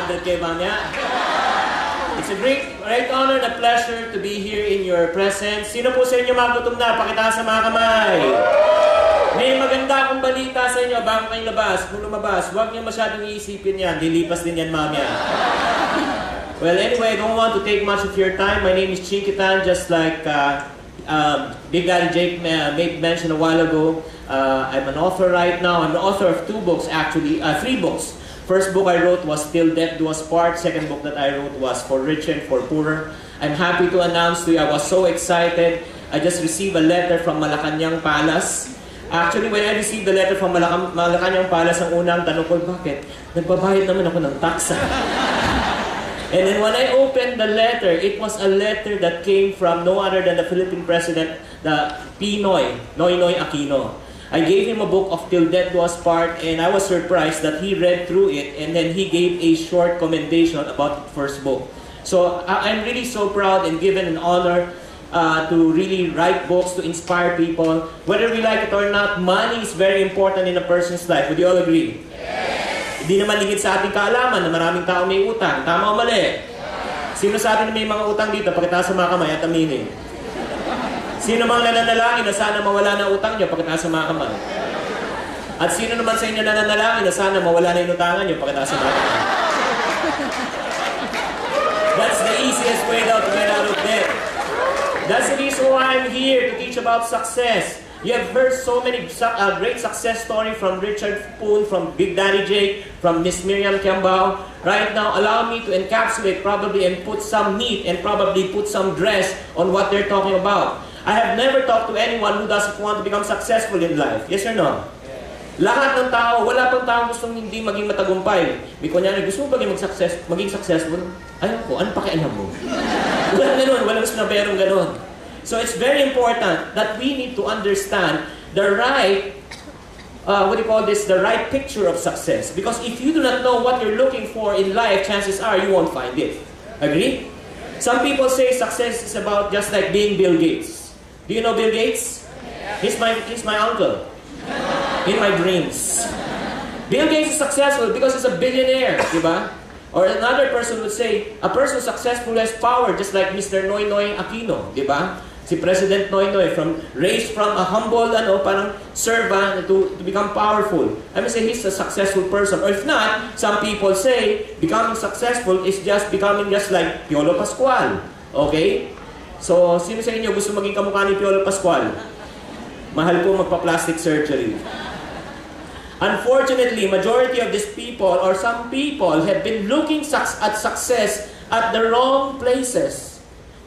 100K mamaya. It's a great honor and a pleasure to be here in your presence. Sino po sa inyo magutom na? Pakitaas sa mga kamay. May maganda akong balita sa inyo bago kayong labas. Kung lumabas, huwag niyo masyadong iisipin yan. Dilipas din yan mamaya. Well, anyway, I don't want to take much of your time. My name is Chinkee Tan, just like Big Daddy Jake made mention a while ago. I'm an author right now. I'm the author of 2 books, actually, 3 books. First book I wrote was Till Death Do Us Part. Second book that I wrote was For Rich and For Poorer. I'm happy to announce to you, I was so excited. I just received a letter from Malacanang Palace. Actually, when I received the letter from Malacanang Palace, ang unang tanong ko, bakit? Nagbabayad naman ako ng tax. And then when I opened the letter, it was a letter that came from no other than the Philippine President, the Pinoy, Noynoy Aquino. I gave him a book of Till Death Do Us Part, and I was surprised that he read through it, and then he gave a short commendation about the first book. So I'm really so proud and given an honor to really write books to inspire people. Whether we like it or not, money is very important in a person's life. Would you all agree? Yes. Hindi naman ligid sa ating kaalaman na maraming tao may utang. Tama o mali? Yes. Sino sa atin may mga utang dito? Pakitaas sa mga kamay at aminin. Sino mang nananalangin na sana mawala na utang nyo? Pakitaas sa mga kamay. At sino naman sa inyo nananalangin na sana mawala na yung utangan nyo? Pakitaas sa mga kamay. That's the easiest way to get out of debt. That's the reason why I'm here to teach about success. You have heard so many great success stories from Richard Poon, from Big Daddy Jake, from Miss Miriam Kiambao. Right now, allow me to encapsulate probably and put some meat and probably put some dress on what they're talking about. I have never talked to anyone who doesn't want to become successful in life. Yes or no? Yes. Lahat ng tao, wala pang tao gustong hindi maging matagumpay. May kunyari, gusto mo maging successful? Ayaw ko, ano pakialam mo? Walang ganun, walang gusto na merong ganun. So it's very important that we need to understand the right, the right picture of success. Because if you do not know what you're looking for in life, chances are you won't find it. Agree? Some people say success is about just like being Bill Gates. Do you know Bill Gates? He's my uncle. In my dreams. Bill Gates is successful because he's a billionaire, diba? Or another person would say, a person successful has power, just like Mr. Noynoy Aquino, diba? Si President Noynoy, raised from a humble, parang servant to become powerful. I mean, say he's a successful person. Or if not, some people say becoming successful is just becoming just like Piolo Pascual. Okay? So, sino sa inyo gusto maging kamukha ni Piolo Pascual? Mahal po magpa-plastic surgery. Unfortunately, majority of these people or some people have been looking at success at the wrong places.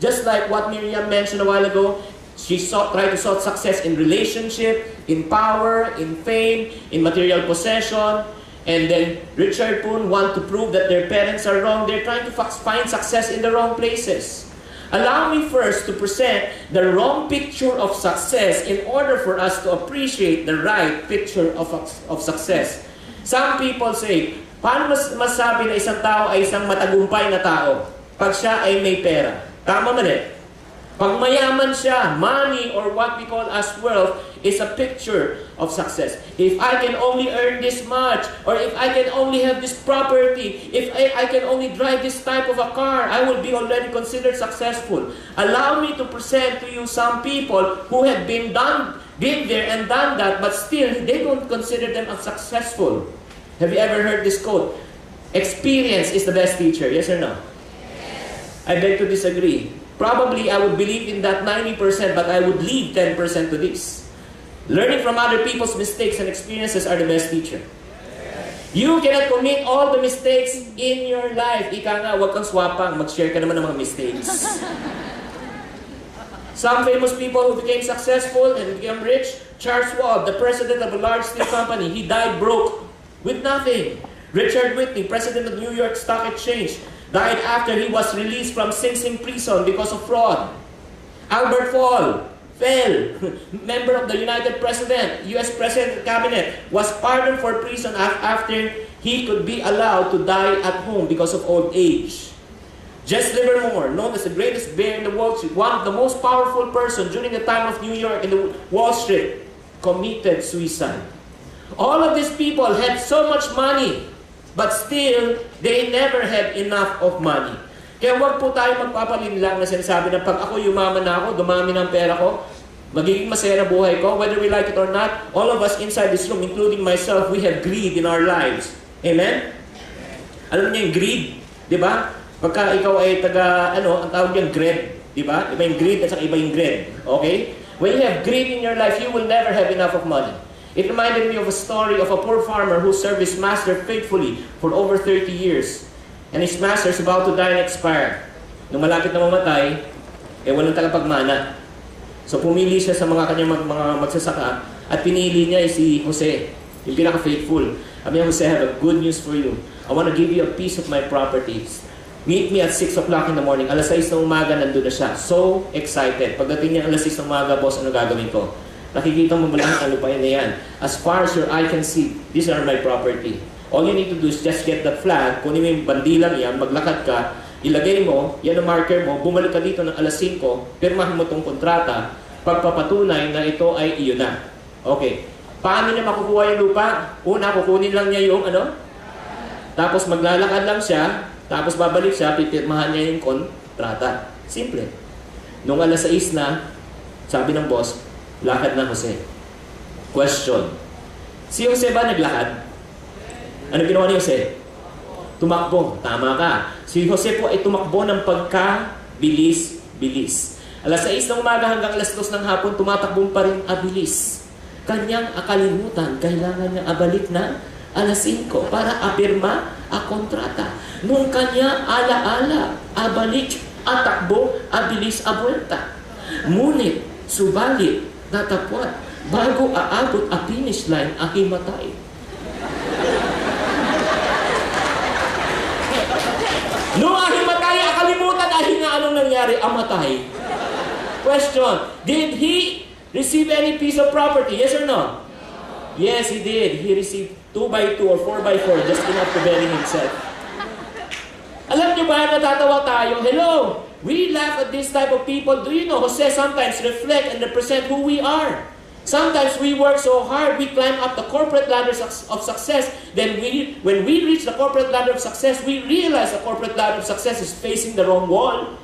Just like what Miriam mentioned a while ago, she tried to sought success in relationship, in power, in fame, in material possession. And then Richard Poon want to prove that their parents are wrong. They're trying to find success in the wrong places. Allow me first to present the wrong picture of success in order for us to appreciate the right picture of success. Some people say, paano masabi na isang tao ay isang matagumpay na tao? Pag siya ay may pera. Tama mali? Pag mayaman siya, money or what we call as wealth is a picture of success. If I can only earn this much, or if I can only have this property, if I can only drive this type of a car, I will be already considered successful. Allow me to present to you some people who have been there and done that, but still they don't consider them as successful. Have you ever heard this quote? Experience is the best teacher. Yes or no? Yes. I beg to disagree. Probably I would believe in that 90%, but I would leave 10% to this. Learning from other people's mistakes and experiences are the best teacher. You cannot commit all the mistakes in your life. Ika nga, huwag kang swapang. Mag-share ka naman ng mga mistakes. Some famous people who became successful and became rich, Charles Schwab, the president of a large steel company, he died broke with nothing. Richard Whitney, president of New York Stock Exchange, died after he was released from Sing Sing prison because of fraud. Albert Fall fell, member of the United President, U.S. President Cabinet, was pardoned for prison after he could be allowed to die at home because of old age. Jesse Livermore, known as the greatest bear in the Wall Street, one of the most powerful person during the time of New York in the Wall Street, committed suicide. All of these people had so much money, but still, they never had enough of money. Kaya wag po tayo magpapalinlang na sinasabi na pag ako yumaman na ako, dumami ng pera ko, magiging masaya na buhay ko, whether we like it or not, all of us inside this room, including myself, we have greed in our lives. Amen? Alam niyo yung greed? Di ba? Pagka ikaw ay ang tawag yung greed. Di ba? Iba yung greed at saka iba yung greed. Okay? When you have greed in your life, you will never have enough of money. It reminded me of a story of a poor farmer who served his master faithfully for over 30 years. And his master is about to die and expire. Nung malapit na mamatay, walang tagapagmana. So pumili siya sa mga kanyang mga magsasaka at pinili niya si Jose, yung pinaka-faithful. Sabi niya, Jose, I have a good news for you. I want to give you a piece of my properties. Meet me at 6 o'clock in the morning. Alas 6 ng umaga, nandun na siya. So excited. Pagdating niya alas 6 ng umaga, boss, ano gagawin ko? Nakikita mo ba lang ang lupain na yan? As far as your eye can see, these are my property. All you need to do is just get that flag, kunin mo yung bandilang yan, maglakad ka, ilagay mo, yan ang marker mo, bumalik ka dito ng alas 5, pirmahin mo itong kontrata, pagpapatunay na ito ay iyon na. Okay. Paano niya makukuha yung lupa? Una, kukunin lang niya yung tapos maglalakad lang siya, tapos babalik siya, pipirmahan niya yung kontrata. Simple. Nung alas 6 na, sabi ng boss, lakad na Jose. Question. Si Jose ba naglakad? Ano ginawa ni Jose? Tumakbo. Tama ka. Si Jose po ay tumakbo ng pagka-bilis-bilis. Alas 6 ng umaga hanggang alas 2 ng hapon, tumatakbo pa rin abilis. Kanyang akalimutan, kailangan niya abalik na alas 5 para apirma ang kontrata. Nung kanya ala-ala, abalik, atakbo, abilis, abuelta. Ngunit, subalit, natapwat, bago aabot ang finish line, akimatay. Nung ahimatay, akalimutan, nga anong nangyari? Amatay. Question, did he receive any piece of property? Yes or no? Yes, he did. He received 2x2 or 4x4, just enough to bury himself. Alam niyo ba, natatawa tayo? Hello! We laugh at this type of people. Do you know, Jose sometimes reflect and represent who we are. Sometimes we work so hard, we climb up the corporate ladder of success. Then when we reach the corporate ladder of success, we realize the corporate ladder of success is facing the wrong wall.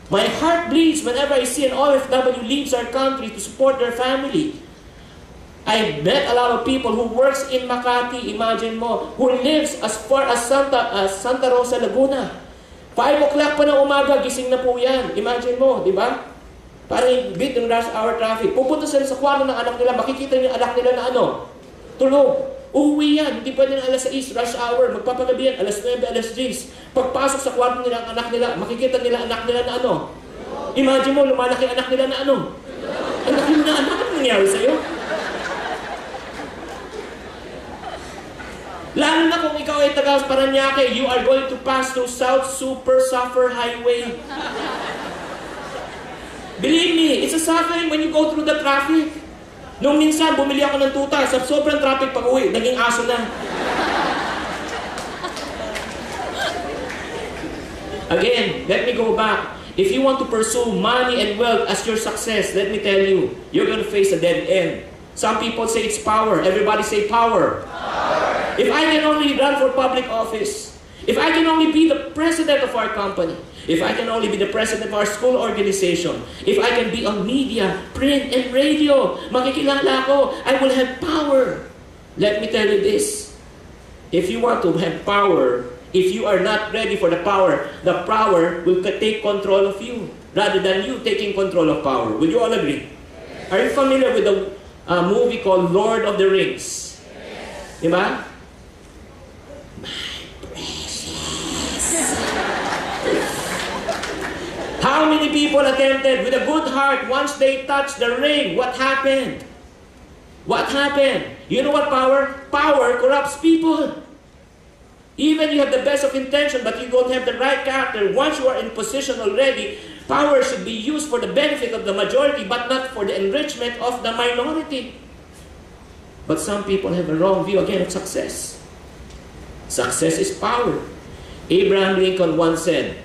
My heart bleeds whenever I see an OFW leaves our country to support their family. I met a lot of people who works in Makati, imagine mo, who lives as far as Santa Rosa, Laguna. 5 o'clock pa ng umaga, gising na po yan. Imagine mo, di ba? Parang beat ng rush hour traffic. Pupunta sila sa kwarto ng anak nila, makikita niyo anak nila na tulog. Uuwi yan, hindi pa din alas 6, rush hour, magpapagabi yan, alas 9, alas 10. Pagpasok sa kwarto nila ang anak nila, makikita nila anak nila na Imagine mo, lumalaki anak nila na Anak nila na ano nangyari sa'yo? Lalo na kung ikaw ay taga Paranaque, you are going to pass through South Super Suffer Highway. Believe me, it's a suffering when you go through the traffic. Nung minsan, bumili ako ng tuta, sa sobrang traffic pag-uwi, naging aso na. Again, let me go back. If you want to pursue money and wealth as your success, let me tell you, you're going to face a dead end. Some people say it's power. Everybody say power. Power. If I can only run for public office, if I can only be the president of our company, if I can only be the president of our school organization, if I can be on media, print, and radio, makikilala ko, I will have power. Let me tell you this. If you want to have power, if you are not ready for the power will take control of you, rather than you taking control of power. Would you all agree? Yes. Are you familiar with the movie called Lord of the Rings? Yes. Diba? How many people attempted with a good heart, once they touched the ring, what happened? What happened? You know what power? Power corrupts people. Even you have the best of intention, but you don't have the right character. Once you are in position already, power should be used for the benefit of the majority, but not for the enrichment of the minority. But some people have a wrong view again of success. Success is power. Abraham Lincoln once said,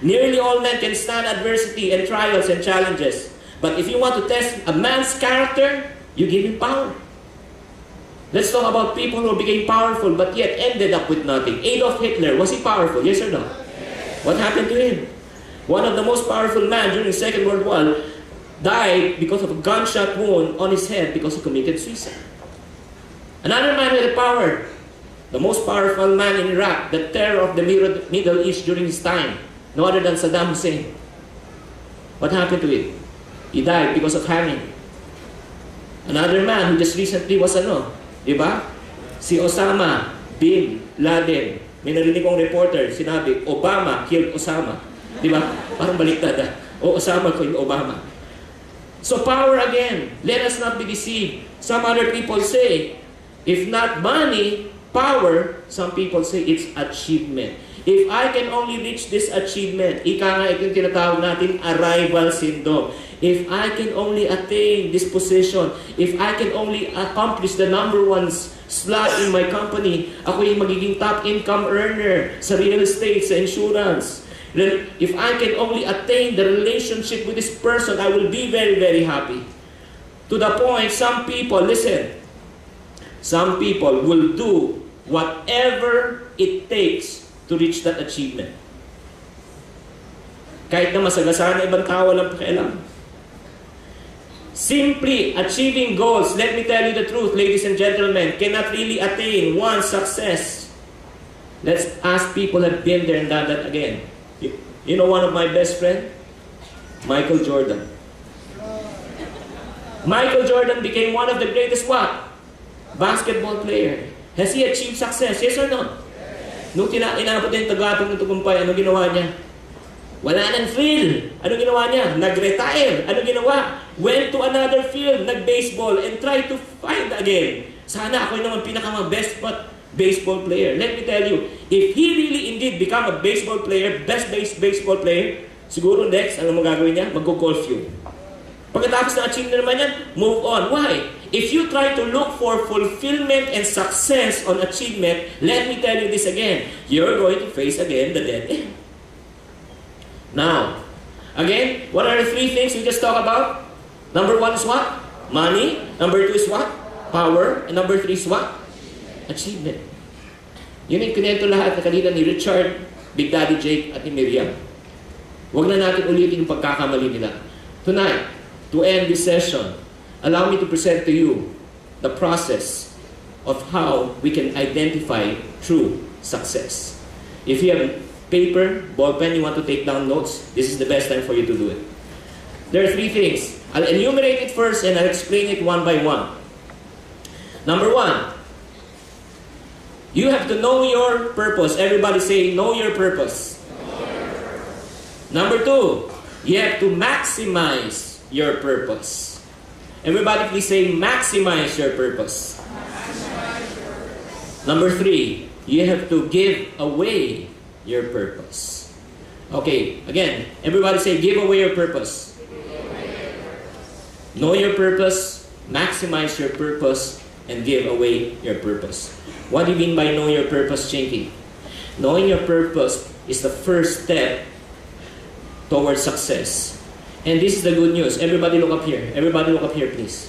"Nearly all men can stand adversity and trials and challenges. But if you want to test a man's character, you give him power." Let's talk about people who became powerful but yet ended up with nothing. Adolf Hitler, was he powerful? Yes or no? What happened to him? One of the most powerful men during the Second World War died because of a gunshot wound on his head because he committed suicide. Another man with the power, the most powerful man in Iraq, the terror of the Middle East during his time, no other than Saddam Hussein. What happened to him? He died because of hanging. Another man who just recently was diba? Si Osama bin Laden. May narinig kong reporter, sinabi, Obama killed Osama. Diba? Parang baliktad O Osama killed Obama. So power again. Let us not be deceived. Some other people say, if not money, power, some people say it's achievement. If I can only reach this achievement, ika nga itong tinatawag natin arrival syndrome. If I can only attain this position, if I can only accomplish the #1 slot in my company, ako yung magiging top income earner sa real estate, sa insurance. Then, if I can only attain the relationship with this person, I will be very, very happy. To the point, some people, listen, some people will do whatever it takes to reach that achievement. Kahit na masagasaan na ibang tao, walang pakialam. Simply achieving goals, let me tell you the truth, ladies and gentlemen, cannot really attain one success. Let's ask people who have been there and done that again. You know one of my best friends? Michael Jordan. Michael Jordan became one of the greatest what? Basketball player. Has he achieved success? Yes or no? Nung inabot yung tagatong ng tagumpay, ano ginawa niya? Wala nang field. Ano ginawa niya? Nag-retire. Ano ginawa? Went to another field, nag-baseball, and tried to find again. Sana ako naman pinaka-best baseball player. Let me tell you, if he really indeed become a baseball player, best baseball player, siguro next, ano magagawin niya? Mag-golf yun. Pagkatapos na-achieve na naman yan, move on. Why? If you try to look for fulfillment and success on achievement, let me tell you this again, you're going to face again the dead end. Now, again, what are the 3 things we just talked about? #1 is what? Money. #2 is what? Power. And #3 is what? Achievement. Yun yung kinento lahat na kanina ni Richard, Big Daddy Jake, at ni Miriam. Huwag na natin ulitin yung pagkakamali nila. Tonight, to end this session, allow me to present to you the process of how we can identify true success. If you have paper, ball pen, you want to take down notes, this is the best time for you to do it. There are 3 things. I'll enumerate it first and I'll explain it one by one. #1, you have to know your purpose. Everybody say, know your purpose. #2, you have to maximize your purpose. Everybody please say, maximize your purpose. #3, you have to give away your purpose. Okay, again, everybody say, give away your purpose. Know your purpose, maximize your purpose, and give away your purpose. What do you mean by know your purpose, Chinkee? Knowing your purpose is the first step towards success. And this is the good news. Everybody look up here. Everybody look up here, please.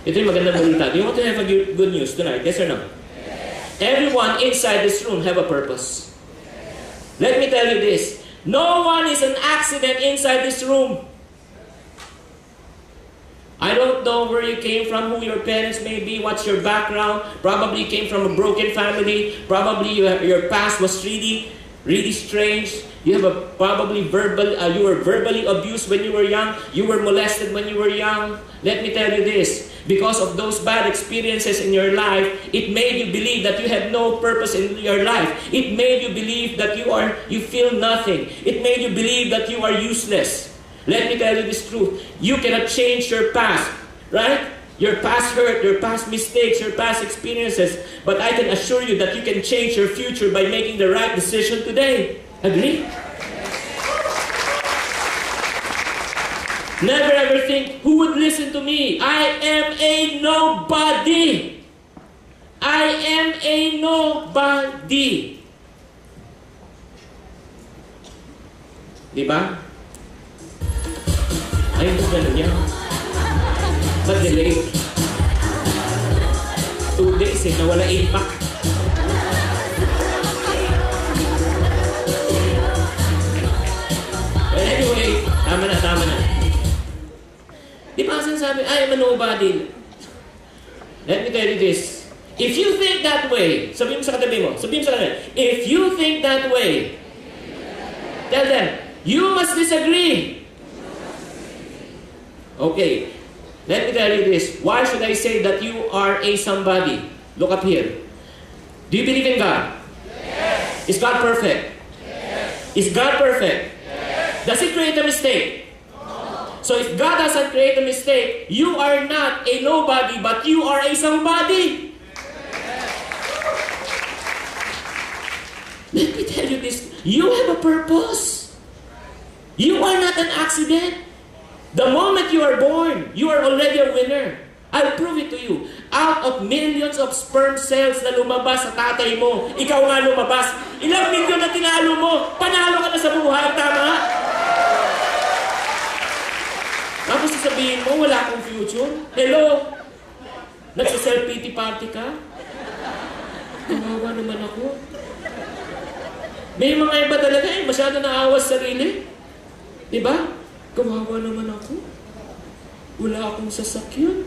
Ito yung magandang balita. Do you want to have a good news tonight? Yes or no? Yes. Everyone inside this room have a purpose. Let me tell you this. No one is an accident inside this room. I don't know where you came from, who your parents may be, what's your background. Probably you came from a broken family. Probably your past was really strange. You have you were verbally abused when you were young. You were molested when you were young. Let me tell you this. Because of those bad experiences in your life, it made you believe that you have no purpose in your life. It made you believe that you feel nothing. It made you believe that you are useless. Let me tell you this truth. You cannot change your past, right? Your past hurt, your past mistakes, your past experiences. But I can assure you that you can change your future by making the right decision today. Agree? Never ever think, who would listen to me? I am a nobody. I am a nobody. Diba? Ayun po ganun niya. But delay. 2 Eunice eh, nawala impact. But anyway, tama na. Di ba sabi, I am a nobody. Let me tell you this. If you think that way, sabihin mo sa katabi mo, if you think that way, tell them, you must disagree. Okay, let me tell you this. Why should I say that you are a somebody? Look up here. Do you believe in God? Yes. Is God perfect? Yes. Is God perfect? Yes. Does He create a mistake? So if God doesn't create a mistake, you are not a nobody, but you are a somebody. Let me tell you this. You have a purpose. You are not an accident. The moment you are born, you are already a winner. I'll prove it to you. Out of millions of sperm cells na lumabas sa tatay mo, ikaw nga lumabas. Ilang milyon na tinalo mo, panalo ka na sa buhay, tama? Tapos sasabihin mo, wala akong future? Hello? Nagsa-self-pity party ka? Kawawa naman ako. May mga iba talaga eh, masyado naawas sarili. Diba? Kawawa naman ako. Wala akong sasakyan.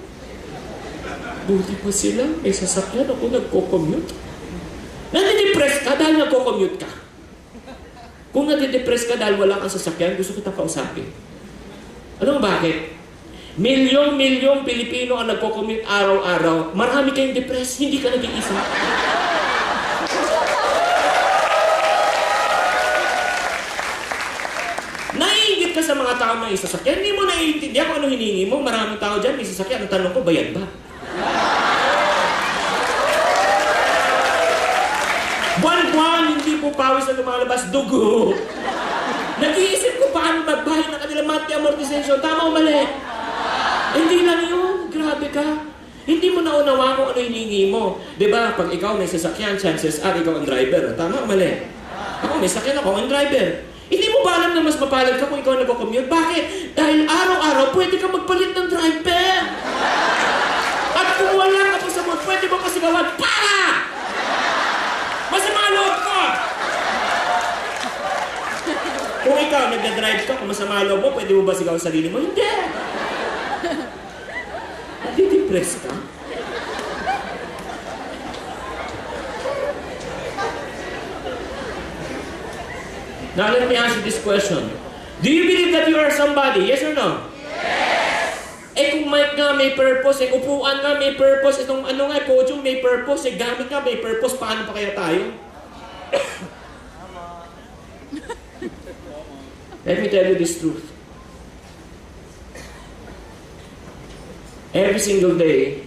Buti pa sila, may sasakyan ako nagko-commute. Nadidepress ka dahil nagko-commute ka. Kung nadidepress ka dahil wala kang sasakyan, gusto kita kausapin. Ano bakit? Milyong Pilipino ang nagko-commute araw-araw. Marami kayong depressed, hindi ka nag-iisa. Naiingit ka sa mga tao na may sasakyan, hindi mo naiintindihan kung ano hiningi mo. Maraming tao dyan, may sasakyan. Ang tanong ko, bayad ba? Buwan-buwan, hindi po pawis na lumalabas, dugo. Nag-iisip ko paano magbayad ng kanilang monthly amortization. Tama o mali? Hindi lang yun. Grabe ka. Hindi mo naunawa kung ano hiningi mo. Diba, pag ikaw may sasakyan, chances are ikaw ang driver. Tama o mali? Ako may sasakyan, ako ang driver. Hindi mo ba alam na mas mapalad ka kung ikaw nag-commute? Bakit? Dahil araw-araw, pwede ka magpalit ng driver. At kung wala ka pa sa mood, pwede mo pasigawan, para! Masama loob ko! Kung ikaw nagda-drive ka, kung masama loob mo, pwede mo ba sigaw ang sarili mo? Hindi! Nadi-depress ka? Now let me ask you this question. Do you believe that you are somebody? Yes or no? Yes! Eh kung mic nga may purpose, eh upuan nga may purpose, itong ano nga, podium may purpose, eh gamit nga may purpose, paano pa kaya tayo? Let me tell you this truth. Every single day,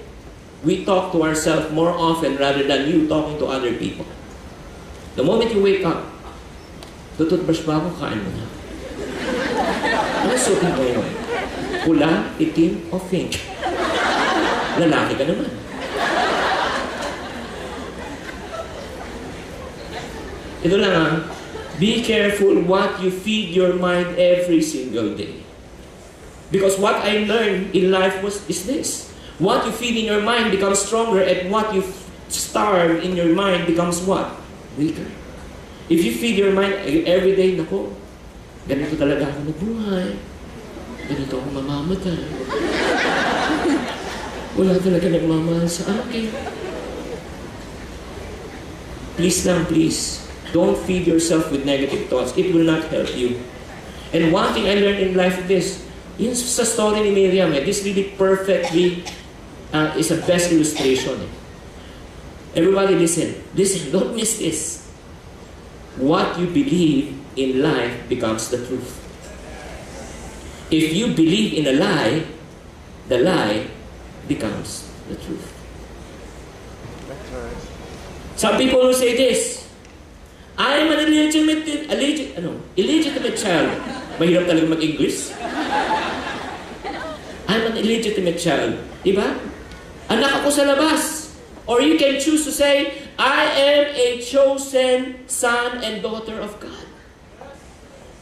we talk to ourselves more often rather than you talking to other people. The moment you wake up, tututbrush ba ako, kain mo na. Ano suotin mo yun? Pula, itim, o pink? Lalaki ka naman. Ito lang ha. Be careful what you feed your mind every single day. Because what I learned in life is this. What you feed in your mind becomes stronger, and what you starve in your mind becomes what? Weaker. If you feed your mind every day, nako, ganito talaga ako nabuhay. Ganito ako mamamatay. Wala talaga nagmamahal sa akin. Please lang, please. Don't feed yourself with negative thoughts. It will not help you. And one thing I learned in life is this. Yun sa story ni Miriam, this really perfectly is a best illustration. Everybody listen. Listen, don't miss this. What you believe in life becomes the truth. If you believe in a lie, the lie becomes the truth. Some people will say this, I'm an illegitimate child. Mahirap talaga mag-English. I'm an illegitimate child. Diba? Anak ako sa labas. Or you can choose to say, I am a chosen son and daughter of God.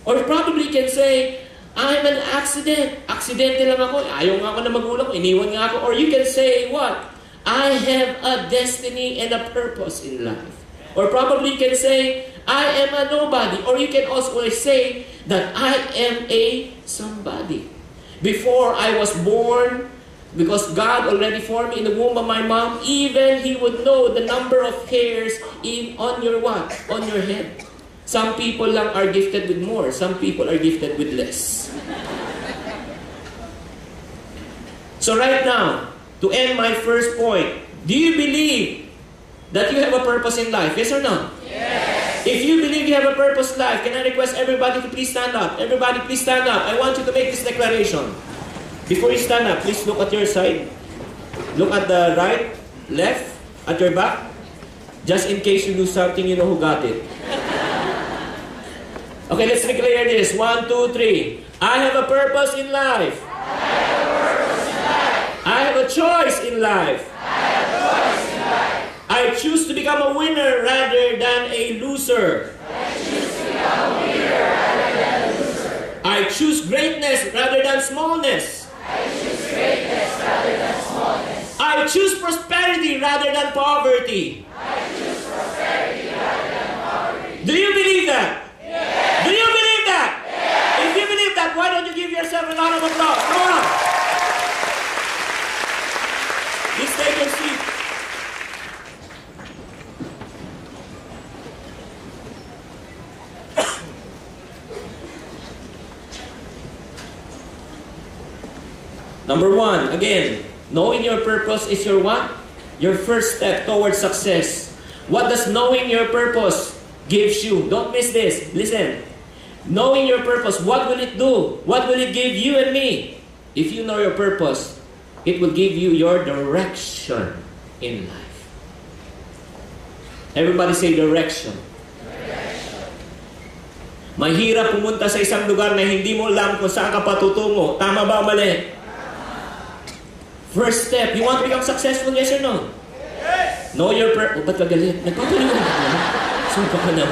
Or probably can say, I'm an accident. Aksidente lang ako. Ayaw nga ako na magulang ko. Iniwan nga ako. Or you can say, what? I have a destiny and a purpose in life. Or probably you can say, I am a nobody. Or you can also say that I am a somebody. Before I was born, because God already formed me in the womb of my mom, even He would know the number of hairs on your what? On your head. Some people lang are gifted with more. Some people are gifted with less. So right now, to end my first point, do you believe that you have a purpose in life? Yes or no? Yes. If you believe you have a purpose in life, can I request everybody to please stand up? Everybody please stand up. I want you to make this declaration. Before you stand up, please look at your side. Look at the right, left, at your back. Just in case you lose something, you know who got it. Okay, let's declare this. 1, 2, 3. I have a purpose in life. I have a choice in life. I choose to become a winner rather than a loser. I choose greatness rather than smallness. I choose prosperity rather than poverty. Do you believe that? Do you believe that? If you believe that, why don't you give yourself a lot of applause? Come on. Please take your seat. Number 1, again, knowing your purpose is your what? Your first step towards success. What does knowing your purpose gives you? Don't miss this. Listen. Knowing your purpose, what will it do? What will it give you and me? If you know your purpose, it will give you your direction in life. Everybody say direction. Mahirap pumunta sa isang lugar na hindi mo alam kung saan ka patutungo. Tama ba o mali? First step, you want to become successful, yes or no? Yes! Know your purpose. Ba't ka galit? Nagpapaliwan ka na? Sumpa ka na.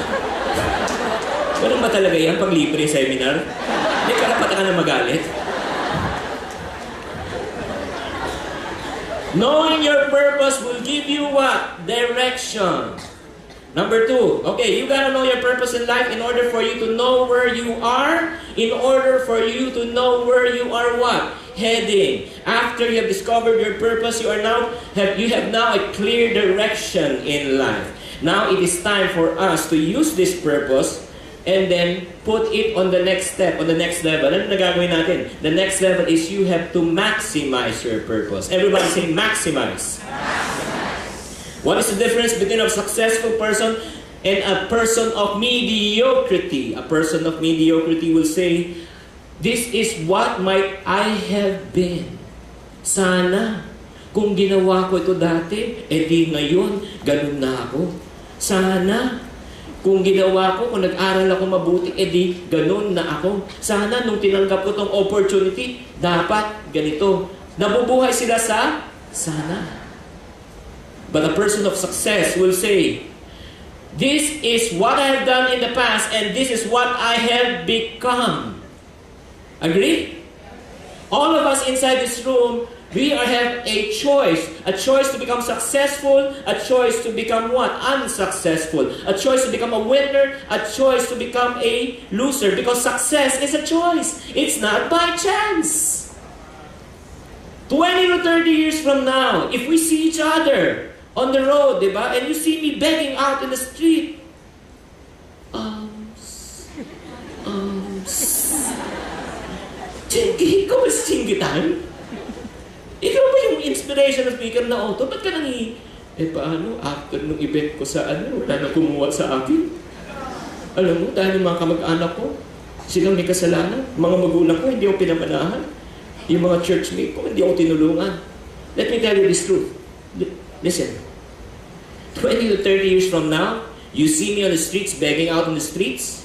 Ganun ba talaga yan pag libre seminar? May karapatan ka na magalit? Knowing your purpose will give you what? Direction. Number 2, okay, you gotta know your purpose in life in order for you to know where you are, in order for you to know where you are what? Heading. After you have discovered your purpose, you have now a clear direction in life. Now it is time for us to use this purpose and then put it on the next step, on the next level. Ano na gagawin natin? The next level is you have to maximize your purpose. Everybody say maximize. What is the difference between a successful person and a person of mediocrity? A person of mediocrity will say, this is what might I have been. Sana, kung ginawa ko ito dati, edi ngayon, ganun na ako. Sana, kung ginawa ko, kung nag-aral ako mabuti, edi ganun na ako. Sana, nung tinanggap ko itong opportunity, dapat ganito. Nabubuhay sila sa sana. But a person of success will say, this is what I have done in the past and this is what I have become. Agree? All of us inside this room, we have a choice to become successful, a choice to become what? Unsuccessful, a choice to become a winner, a choice to become a loser, because success is a choice. It's not by chance. 20 to 30 years from now, if we see each other on the road, diba? And you see me begging out in the street. Chinkee, ikaw ba si Chinkee Tan? Ikaw ba yung inspirational speaker na auto? Ba't ka paano? After nung event ko sa wala na kumuha sa akin. Alam mo, dahil yung mga kamag-anak ko, silang may kasalanan. Mga magulang ko, hindi ako pinamanahan. Yung mga churchmate ko, hindi ako tinulungan. Let me tell you this truth. Listen, 20 to 30 years from now, you see me on the streets, begging out on the streets,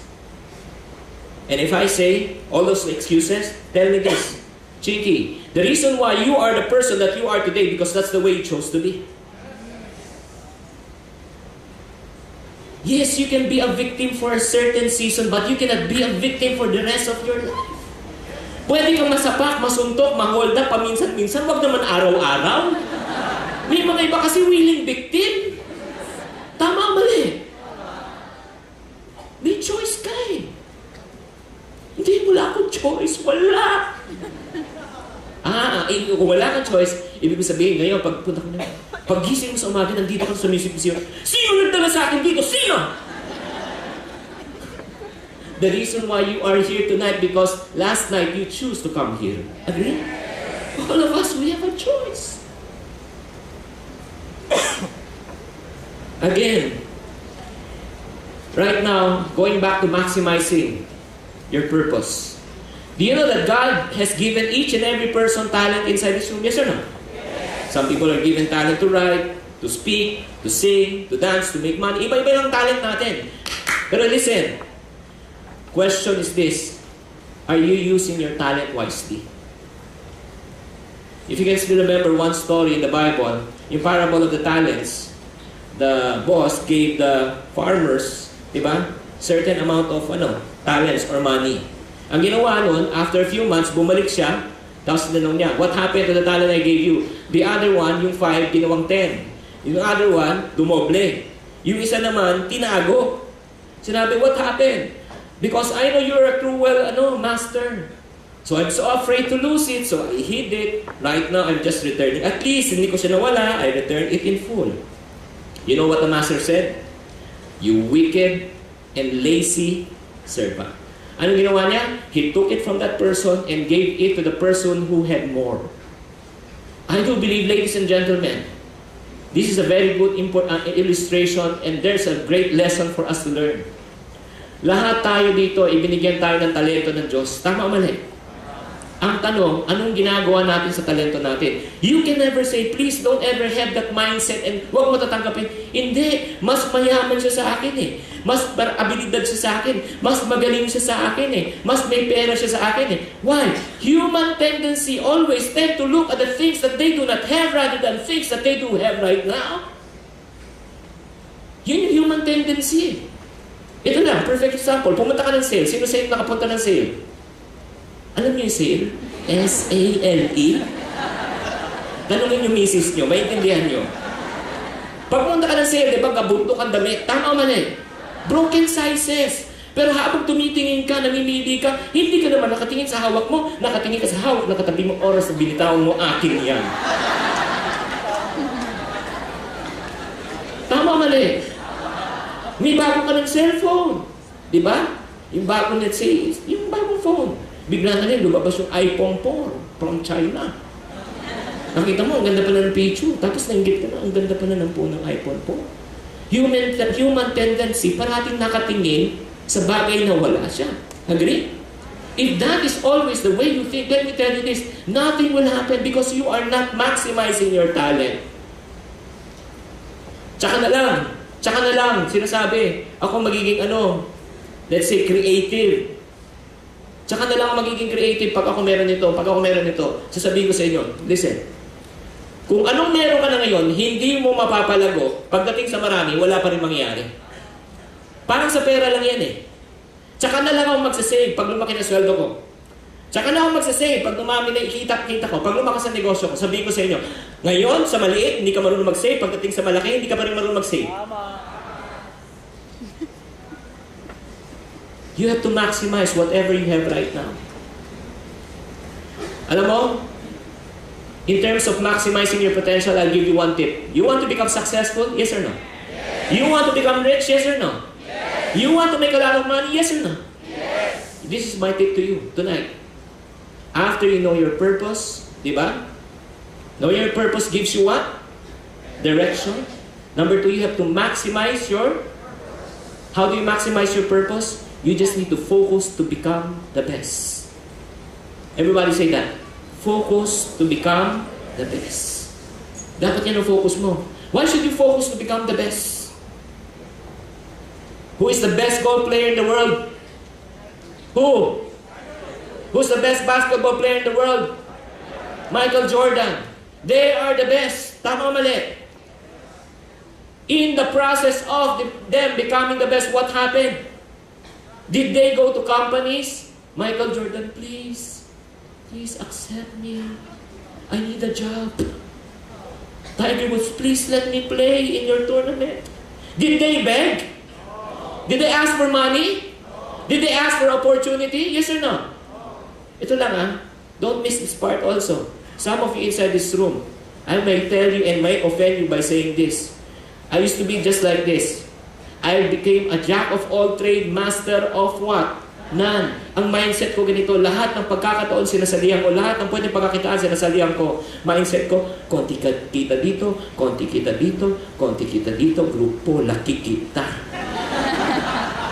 and if I say all those excuses, tell me this, Chinkee, the reason why you are the person that you are today, because that's the way you chose to be. Yes, you can be a victim for a certain season, but you cannot be a victim for the rest of your life. Pwede kang masapak, masuntok, mahold up, paminsan-minsan, wag naman araw-araw. May mga iba kasi willing victim. Tama o mali? May choice ka eh. Hindi, wala akong choice. Wala. Kung wala kang choice, ibig sabihin ngayon, pagpunta ko na, paggising mo sa umaga, nandito ka sa munisipyo, sino nagdala sa akin dito? Sino? The reason why you are here tonight because last night you choose to come here. Agree? All of us, we have a choice. Again, right now, going back to maximizing your purpose. Do you know that God has given each and every person talent inside this room? Yes or no? Yes. Some people are given talent to write, to speak, to sing, to dance, to make money. Iba-iba yung talent natin. Pero listen, question is this: are you using your talent wisely? If you can still remember one story in the Bible, yung parable of the talents, the boss gave the farmers, diba, certain amount of talents or money. Ang ginawa nun, after a few months, bumalik siya, tapos tinanong niya, what happened to the talent I gave you? The other one, yung 5, ginawang 10. Yung other one, dumoble. Yung isa naman, tinago. Sinabi, what happened? Because I know you're a cruel master. So I'm so afraid to lose it, so I hid it. Right now, I'm just returning. At least, hindi ko siya nawala, I returned it in full. You know what the master said? You wicked and lazy servant. Anong ginawa niya? He took it from that person and gave it to the person who had more. I do believe, ladies and gentlemen, this is a very good illustration and there's a great lesson for us to learn. Lahat tayo dito, ibinigyan tayo ng talento ng Diyos. Tama o mali? Ang tanong, anong ginagawa natin sa talento natin? You can never say, please don't ever have that mindset and huwag mo tatanggapin. Hindi, mas mayaman siya sa akin eh. Mas abilidad siya sa akin. Mas magaling siya sa akin eh. Mas may pera siya sa akin eh. Why? Human tendency always tend to look at the things that they do not have rather than things that they do have right now. Yun yung human tendency. Ito lang, perfect example. Pumunta ka ng sale. Sino sa'yo nakapunta ng sale? Alam niyo yung sale? S-A-L-E? Tanungin yung misis niyo, maintindihan niyo. Pag pumunta ka ng sale, di ba, gabunto kang damit. Tama o mali? Broken sizes. Pero habang tumitingin ka, namimili ka, hindi ka naman nakatingin sa hawak mo, nakatingin ka sa hawak, nakatabi mo oras na binitawan mo, akin yan. Tama o mali? May bago ka ng cellphone. Di ba? Yung bago, let's say, yung bagong phone. Bigla na rin, lumabas yung iPhone 4 from China. Nakita mo, ang ganda pa na ng picture. Tapos nainggit ka na, ang ganda pa na ng phone ng iPhone 4. Human tendency, parating nakatingin sa bagay na wala siya. Agree? If that is always the way you think, let me tell you this, nothing will happen because you are not maximizing your talent. Tsaka na lang, sinasabi, ako magiging let's say creative. Tsaka na lang magiging creative pag ako meron nito, sasabihin ko sa inyo, listen, kung anong meron ka na ngayon, hindi mo mapapalago, pagdating sa marami, wala pa rin mangyayari. Parang sa pera lang yan eh. Tsaka na lang ako magsasave pag lumaki na sweldo ko. Tsaka na ako magsasave pag dumami na kita ko, pag lumakas sa negosyo ko, sabihin ko sa inyo, ngayon, sa maliit, hindi ka marunong mag-save, pagdating sa malaki, hindi ka pa rin marunong mag-save. You have to maximize whatever you have right now. Alam mo, in terms of maximizing your potential, I'll give you one tip. You want to become successful? Yes or no? Yes. You want to become rich? Yes or no? Yes. You want to make a lot of money? Yes or no? Yes. This is my tip to you tonight. After you know your purpose, di ba? Knowing your purpose gives you what? Direction. Number 2, you have to maximize your... How do you maximize your purpose? You just need to focus to become the best. Everybody say that. Focus to become the best. Dapat yan ang focus mo. Why should you focus to become the best? Who is the best golf player in the world? Who? Who's the best basketball player in the world? Michael Jordan. They are the best. Tama o mali? In the process of them becoming the best, what happened? Did they go to companies? Michael Jordan, please accept me. I need a job. Tiger Woods, please let me play in your tournament. Did they beg? Did they ask for money? Did they ask for opportunity? Yes or no? Ito lang don't miss this part also. Some of you inside this room, I may tell you and may offend you by saying this. I used to be just like this. I became a jack of all trade, master of what? None. Ang mindset ko ganito, lahat ng pagkakataon sinasalihan ko, lahat ng pwedeng pagkakitaan sinasalihan ko. Mindset ko, konti kita dito, konti kita dito, konti kita dito, grupo, laki kita.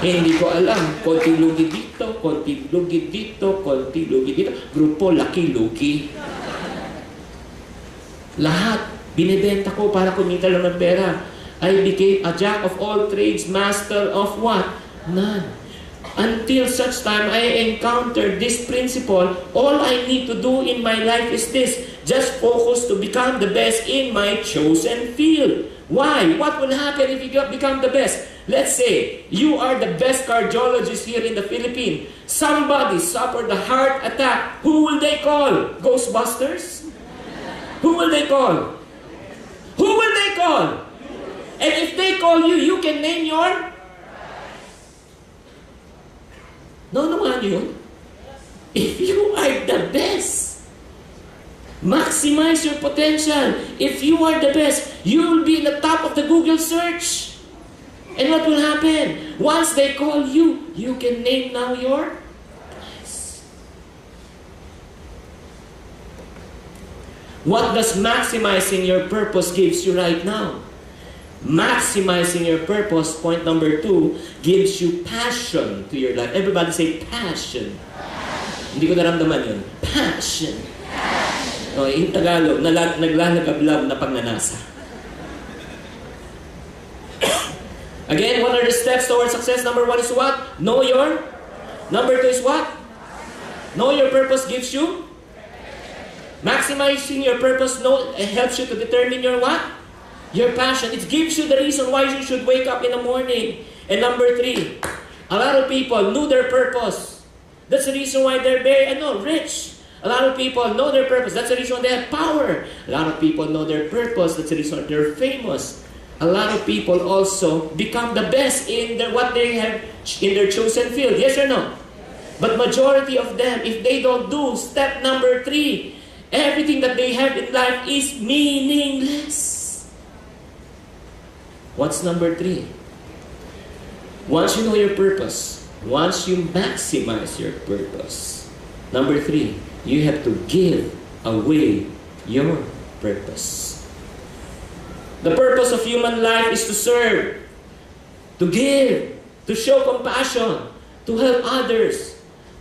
Hindi ko alam, konti lugi dito, konti lugi dito, konti lugi dito, grupo, laki lugi. Lahat, binibenta ko para kumita lang ng pera. I became a jack of all trades, master of what? None. Until such time I encountered this principle, all I need to do in my life is this. Just focus to become the best in my chosen field. Why? What will happen if you become the best? Let's say, you are the best cardiologist here in the Philippines. Somebody suffered a heart attack. Who will they call? Ghostbusters? Who will they call? Who will they call? And if they call you, you can name your... No, yun. If you are the best, maximize your potential. If you are the best, you will be in the top of the Google search. And what will happen? Once they call you, you can name now your price. What does maximizing your purpose gives you right now? Maximizing your purpose, point number 2, gives you passion to your life. Everybody say passion. Hindi ko naramdaman yun. Passion. O, in Tagalog, naglalagablab na pagnanasa. Again, what are the steps towards success? Number 1 is what? Know your. Number 2 is what? Know your purpose gives you. Maximizing your purpose helps you to determine your what? Your passion. It gives you the reason why you should wake up in the morning. And number 3, a lot of people know their purpose. That's the reason why they're very, rich. A lot of people know their purpose. That's the reason why they have power. A lot of people know their purpose. That's the reason why they're famous. A lot of people also become the best in what they have in their chosen field. Yes or no? But majority of them, if they don't do step number 3, everything that they have in life is meaningless. What's number 3? Once you know your purpose, once you maximize your purpose, number 3, you have to give away your purpose. The purpose of human life is to serve, to give, to show compassion, to help others.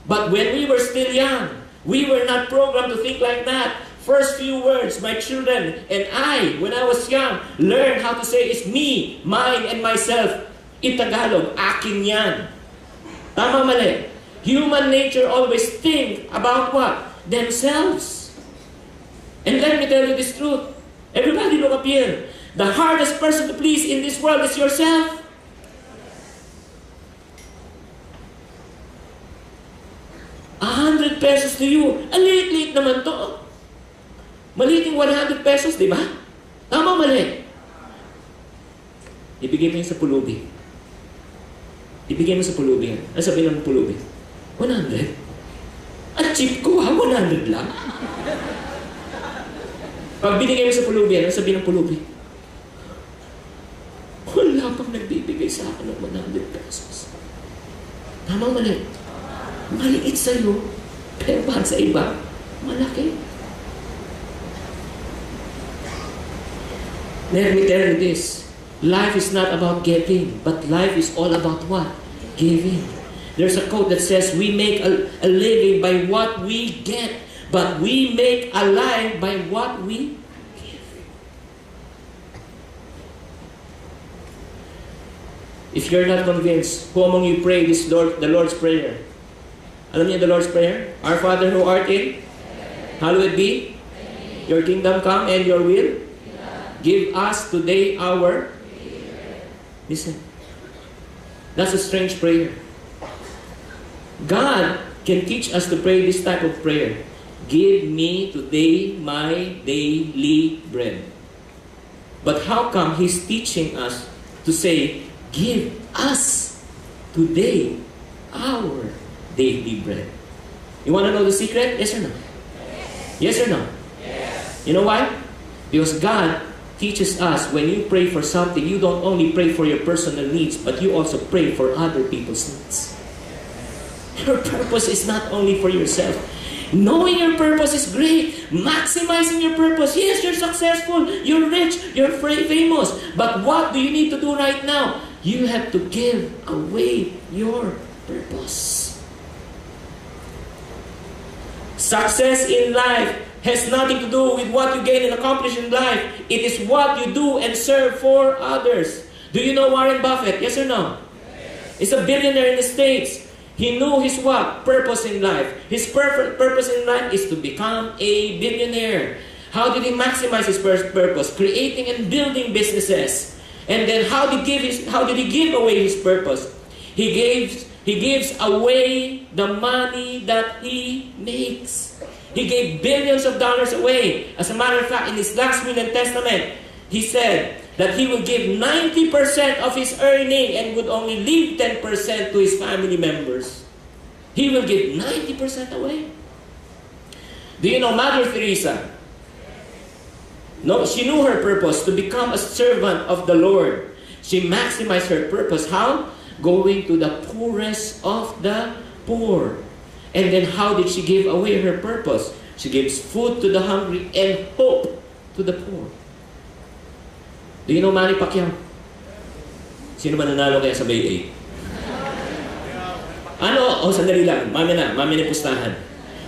But when we were still young, we were not programmed to think like that. First few words my children and I, when I was young, learned how to say is me, mine, and myself. In Tagalog, akin yan. Tama mali. Human nature always think about what? Themselves. And let me tell you this truth. Everybody look up here. The hardest person to please in this world is yourself. ₱100 to you. Ang liit-liit naman to. Maliit yung 100 pesos, di ba? Tama mali. Ibigay mo yun sa pulubi. Ibigay mo sa pulubi. Ano sabihin ng pulubi? 100? Ang cheap ko ha, 100 lang. Pag binigay mo sa pulubi, ano sabihin ng pulubi? Wala pang nagbibigay sa akin ng 100 pesos. Tama mali. Maliit sa'yo, pero para sa iba, malaki. Let me tell you this. Life is not about getting, but life is all about what? Giving. There's a quote that says, we make a living by what we get, but we make a life by what we give. If you're not convinced, who among you pray the Lord's Prayer? Alam niyo the Lord's Prayer? Our Father who art in, hallowed be your kingdom come and your will. Give us today our... Listen. That's a strange prayer. God can teach us to pray this type of prayer. Give me today my daily bread. But how come He's teaching us to say, give us today our daily bread? You want to know the secret? Yes or no? Yes or no? Yes. You know why? Because God teaches us when you pray for something, you don't only pray for your personal needs, but you also pray for other people's needs. Your purpose is not only for yourself. Knowing your purpose is great. Maximizing your purpose. Yes, you're successful. You're rich. You're famous. But what do you need to do right now? You have to give away your purpose. Success in life has nothing to do with what you gain and accomplish in life. It is what you do and serve for others. Do you know Warren Buffett? Yes or no? Yes. He's a billionaire in the States. He knew his what? Purpose in life. His purpose in life is to become a billionaire. How did he maximize his purpose? Creating and building businesses. And then how did he give away his purpose? He gives away the money that he makes. He gave billions of dollars away. As a matter of fact, in his last will and testament, he said that he will give 90% of his earning and would only leave 10% to his family members. He will give 90% away. Do you know Mother Teresa? No, she knew her purpose to become a servant of the Lord. She maximized her purpose. How? Going to the poorest of the poor. And then how did she give away her purpose? She gives food to the hungry and hope to the poor. Do you know Manny Pacquiao? Sino ba nanalo kaya sa Bay 8? Ano? Oh, sandali lang. Mami na pustahan.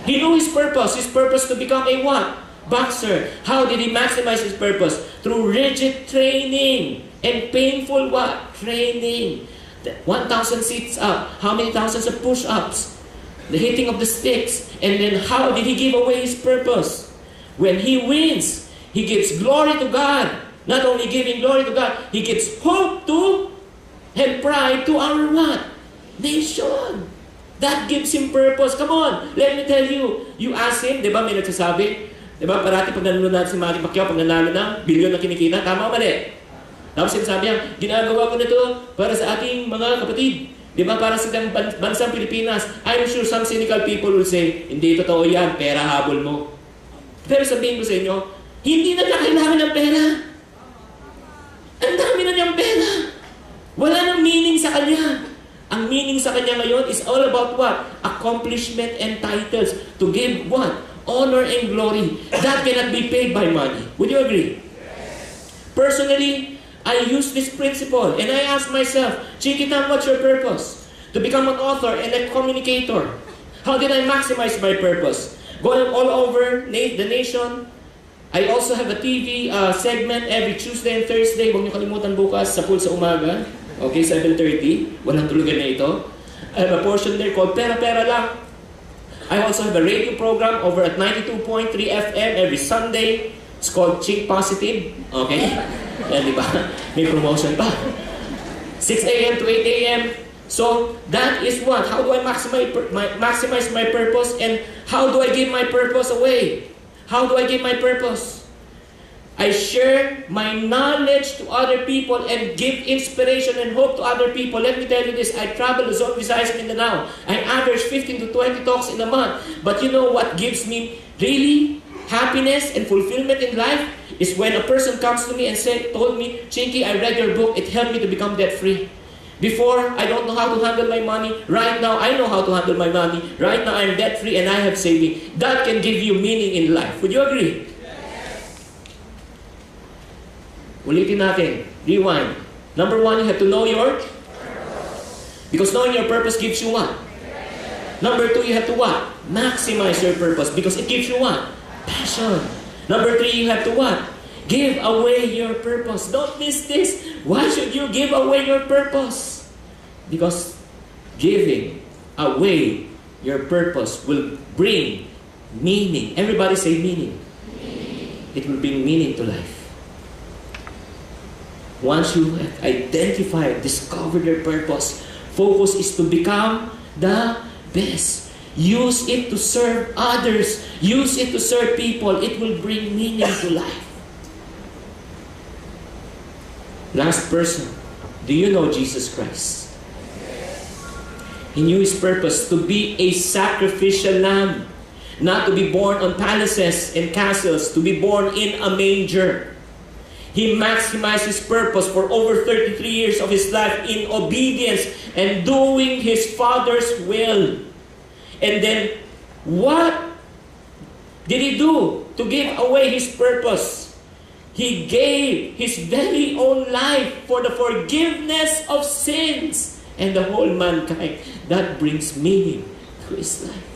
He knew his purpose to become a what? Boxer. How did he maximize his purpose? Through rigid training and painful what? Training. 1,000 sits up. How many thousands of push-ups? The hitting of the sticks. And then how did he give away his purpose? When he wins, he gives glory to God. Not only giving glory to God, he gives hope to and pride to our what? Nation. That gives him purpose. Come on, let me tell you. You ask him, di ba may nagsasabi? Di ba parati pag nanalo natin si Manny Pacquiao, pag nanalo na, bilyon na kinikita, tama o mali? Tapos sinasabi niya, ginagawa ko na ito para sa ating mga kapatid. Di ba para sa bansang Pilipinas? I'm sure some cynical people will say, hindi totoo yan, pera habol mo. Pero sabihin ko sa inyo, hindi na niya kailangan ng pera. Ang dami na niyang pera. Wala nang meaning sa kanya. Ang meaning sa kanya ngayon is all about what? Accomplishment and titles. To give what? Honor and glory. That cannot be paid by money. Would you agree? Personally, I use this principle and I ask myself, Chinkee Tan, what's your purpose? To become an author and a communicator. How did I maximize my purpose? Going all over the nation. I also have a TV segment every Tuesday and Thursday. Huwag niyo kalimutan bukas sa pool sa umaga. Okay, 7:30. Walang tulugan na ito. I have a portion there called Pera Pera Lang. I also have a radio program over at 92.3 FM every Sunday. It's called Chink Positive. Okay? Yan, di ba? May promotion pa. 6 a.m. to 8 a.m. So, that is what? How do I maximize my purpose? And how do I give my purpose away? How do I give my purpose? I share my knowledge to other people and give inspiration and hope to other people. Let me tell you this. I travel Luzon, Visayas, Mindanao. I average 15 to 20 talks in a month. But you know what gives me really happiness and fulfillment in life? Is when a person comes to me and told me, Chinkee, I read your book. It helped me to become debt-free. Before, I don't know how to handle my money. Right now, I know how to handle my money. Right now, I'm debt-free and I have saving. That can give you meaning in life. Would you agree? Ulitin natin. Rewind. Number one, you have to know your purpose. Because knowing your purpose gives you what? Number two, you have to what? Maximize your purpose. Because it gives you what? Passion. Number three, you have to what? Give away your purpose. Don't miss this. Why should you give away your purpose? Because giving away your purpose will bring meaning. Everybody say meaning. It will bring meaning to life. Once you have identified, discovered your purpose, focus is to become the best. Use it to serve others. Use it to serve people. It will bring meaning to life. Last person, do you know Jesus Christ? He knew His purpose to be a sacrificial lamb, not to be born on palaces and castles, to be born in a manger. He maximized His purpose for over 33 years of His life in obedience and doing His Father's will. And then, what did He do to give away His purpose? He gave His very own life for the forgiveness of sins and the whole mankind. That brings meaning to His life.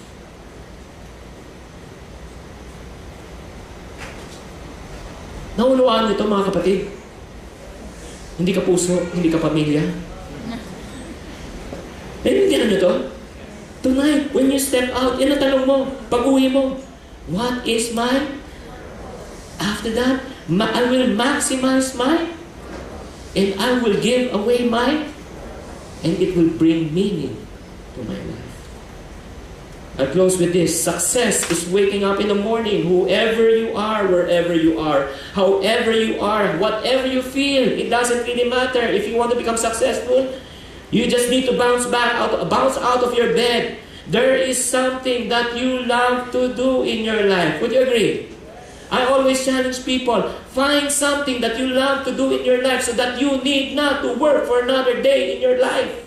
Naunawaan nito mga kapatid. Hindi ka puso, hindi ka pamilya. Naiintindihan nyo to? Tonight, when you step out, yan ang tanong mo, pag-uwi mo, what is mine? After that, I will maximize mine, and I will give away mine, and it will bring meaning to my life. I'll close with this. Success is waking up in the morning, whoever you are, wherever you are, however you are, whatever you feel. It doesn't really matter. If you want to become successful, you just need to bounce out of your bed. There is something that you love to do in your life. Would you agree? I always challenge people, find something that you love to do in your life so that you need not to work for another day in your life.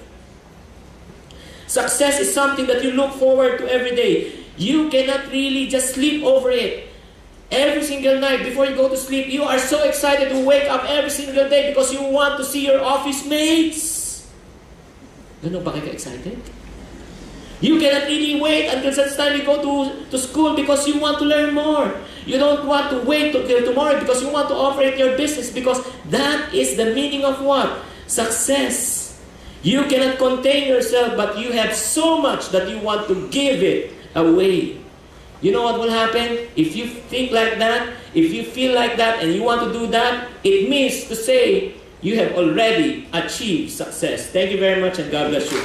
Success is something that you look forward to every day. You cannot really just sleep over it. Every single night before you go to sleep, you are so excited to wake up every single day because you want to see your office mates. Ganun ba kayo excited? You cannot really wait until such time you go to school because you want to learn more. You don't want to wait till tomorrow because you want to operate your business, because that is the meaning of what? Success. You cannot contain yourself, but you have so much that you want to give it away. You know what will happen? If you think like that, if you feel like that, and you want to do that, it means to say you have already achieved success. Thank you very much, and God bless you.